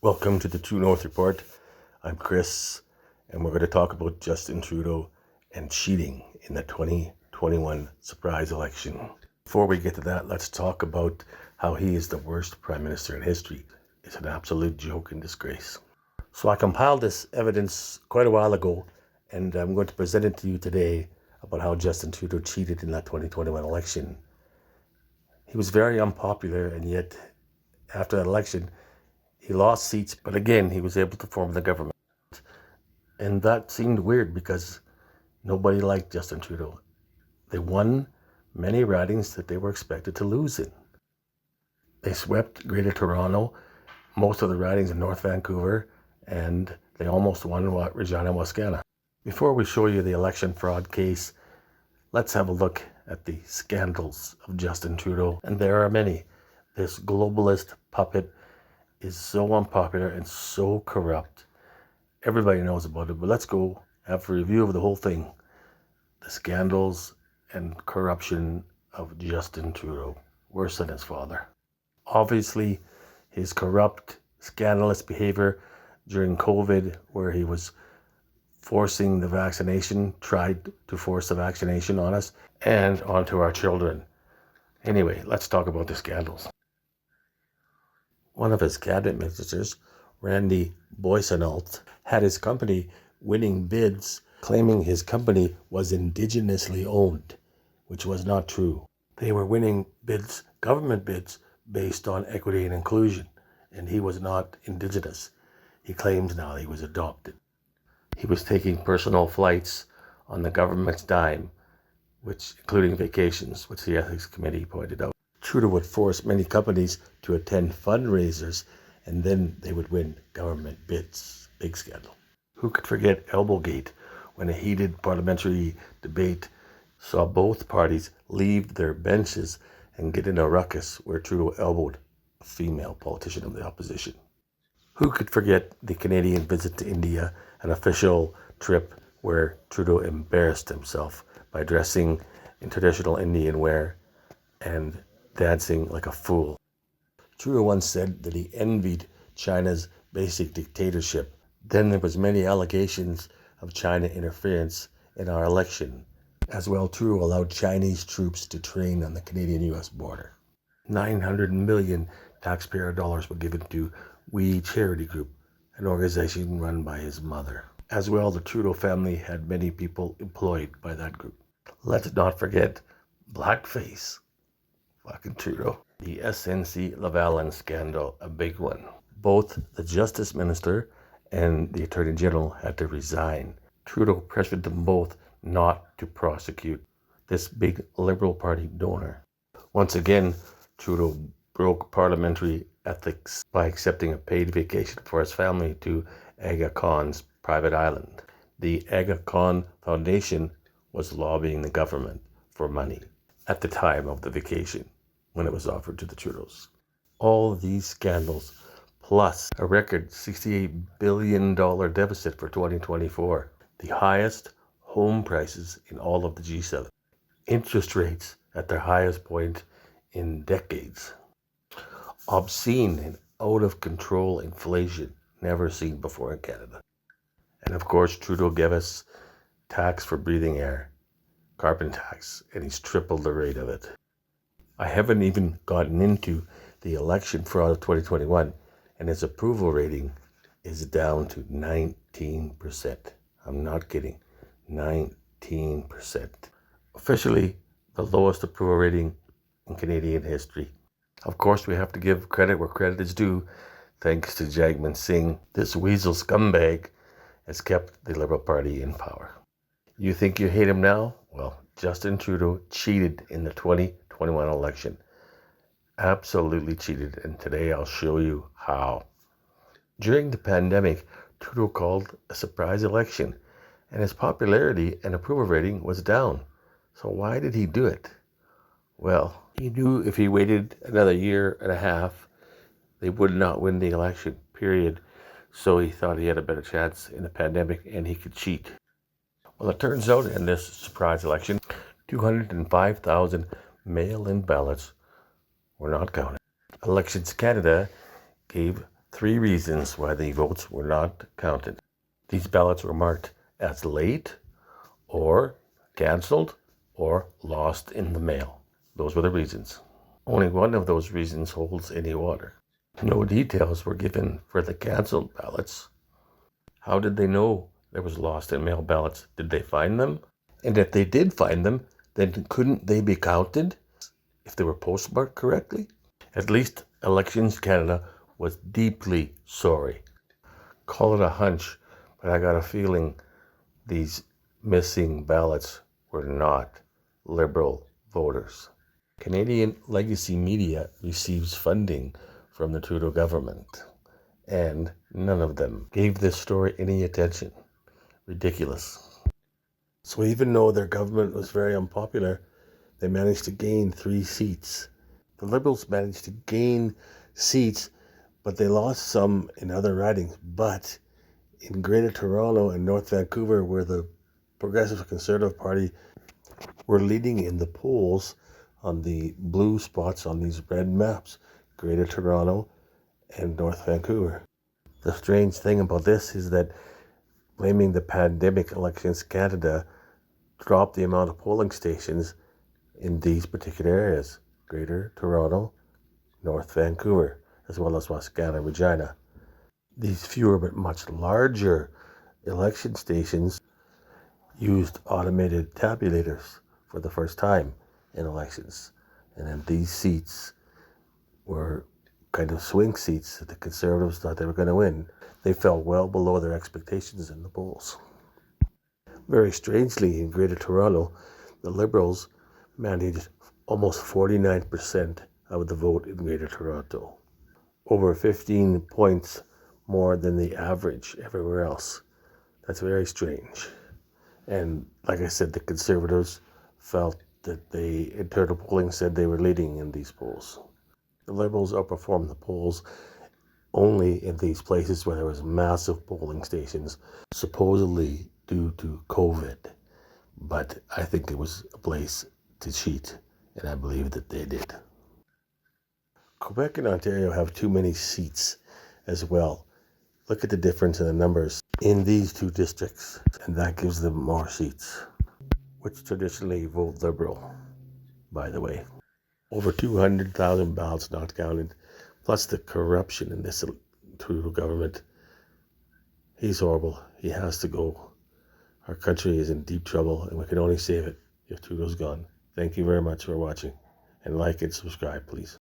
Welcome to the True North Report. I'm Chris, and we're going to talk about Justin Trudeau and cheating in the 2021 surprise election. Before we get to that, let's talk about how he is the worst prime minister in history. It's an absolute joke and disgrace. So I compiled this evidence quite a while ago, and I'm going to present it to you today about how Justin Trudeau cheated in that 2021 election. He was very unpopular, and yet after that election, he lost seats, but again, he was able to form the government. And that seemed weird because nobody liked Justin Trudeau. They won many ridings that they were expected to lose in. They swept Greater Toronto, most of the ridings in North Vancouver, and they almost won Regina Wascana. Before we show you the election fraud case, let's have a look at the scandals of Justin Trudeau. And there are many. This globalist puppet is so unpopular and so corrupt. Everybody knows about it, but let's go have a review of the whole thing. The scandals and corruption of Justin Trudeau, worse than his father. Obviously, his corrupt, scandalous behavior during COVID, where he was forcing the vaccination, tried to force the vaccination on us and onto our children. Anyway, let's talk about the scandals. One of his cabinet ministers, Randy Boissonnault, had his company winning bids claiming his company was indigenously owned, which was not true. They were winning bids, government bids, based on equity and inclusion, and he was not indigenous. He claims now he was adopted. He was taking personal flights on the government's dime, which including vacations, which the Ethics Committee pointed out. Trudeau would force many companies to attend fundraisers, and then they would win government bids. Big scandal. Who could forget Elbowgate, when a heated parliamentary debate saw both parties leave their benches and get in a ruckus where Trudeau elbowed a female politician of the opposition? Who could forget the Canadian visit to India, an official trip where Trudeau embarrassed himself by dressing in traditional Indian wear and dancing like a fool? Trudeau once said that he envied China's basic dictatorship. Then there was many allegations of China interference in our election. As well, Trudeau allowed Chinese troops to train on the Canadian-US border. 900 million taxpayer dollars were given to We Charity Group, an organization run by his mother. As well, the Trudeau family had many people employed by that group. Let's not forget blackface. Fucking Trudeau. The SNC Lavalin scandal, a big one. Both the Justice Minister and the Attorney General had to resign. Trudeau pressured them both not to prosecute this big Liberal Party donor. Once again, Trudeau broke parliamentary ethics by accepting a paid vacation for his family to Aga Khan's private island. The Aga Khan Foundation was lobbying the government for money at the time of the vacation when it was offered to the Trudeaus. All of these scandals, plus a record $68 billion deficit for 2024, the highest home prices in all of the G7, interest rates at their highest point in decades, obscene and out of control inflation never seen before in Canada. And of course, Trudeau gave us tax for breathing air, carbon tax, and he's tripled the rate of it. I haven't even gotten into the election fraud of 2021, and his approval rating is down to 19%. I'm not kidding, 19%. Officially, the lowest approval rating in Canadian history. Of course, we have to give credit where credit is due. Thanks to Jagmeet Singh, this weasel scumbag has kept the Liberal Party in power. You think you hate him now? Well, Justin Trudeau cheated in the 2021 election. Absolutely cheated, and today I'll show you how. During the pandemic, Trudeau called a surprise election, and his popularity and approval rating was down. So why did he do it? Well, he knew if he waited another year and a half, they would not win the election, period. So he thought he had a better chance in the pandemic and he could cheat. Well, it turns out in this surprise election, 205,000 mail-in ballots were not counted. Elections Canada gave Three reasons why the votes were not counted. These ballots were marked as late, or cancelled, or lost in the mail. Those were the reasons. Only one of those reasons holds any water. No details were given for the cancelled ballots. How did they know there was lost in mail ballots? Did they find them? And if they did find them, then couldn't they be counted if they were postmarked correctly? At least Elections Canada was deeply sorry. Call it a hunch, but I got a feeling these missing ballots were not Liberal voters. Canadian legacy media receives funding from the Trudeau government, and none of them gave this story any attention. Ridiculous. So even though their government was very unpopular, they managed to gain 3 seats. The Liberals managed to gain seats, but they lost some in other ridings. But in Greater Toronto and North Vancouver, where the Progressive Conservative Party were leading in the polls on the blue spots on these red maps, Greater Toronto and North Vancouver. The strange thing about this is that blaming the pandemic, Elections Canada dropped the amount of polling stations in these particular areas, Greater Toronto, North Vancouver, as well as Wascana, Regina. These fewer but much larger election stations used automated tabulators for the first time in elections. And then these seats were kind of swing seats that the Conservatives thought they were going to win. They fell well below their expectations in the polls. Very strangely, in Greater Toronto, the Liberals managed almost 49% of the vote in Greater Toronto, over 15 points more than the average everywhere else. That's very strange. And like I said, the Conservatives felt that the internal polling said they were leading in these polls. The Liberals outperformed the polls only in these places where there was massive polling stations, supposedly due to COVID. But I think it was a place to cheat, and I believe that they did. Quebec and Ontario have too many seats as well. Look at the difference in the numbers in these two districts, and that gives them more seats, which traditionally vote Liberal, by the way. Over 200,000 ballots not counted, plus the corruption in this Trudeau government. He's horrible. He has to go. Our country is in deep trouble, and we can only save it if Trudeau's gone. Thank you very much for watching, and like and subscribe, please.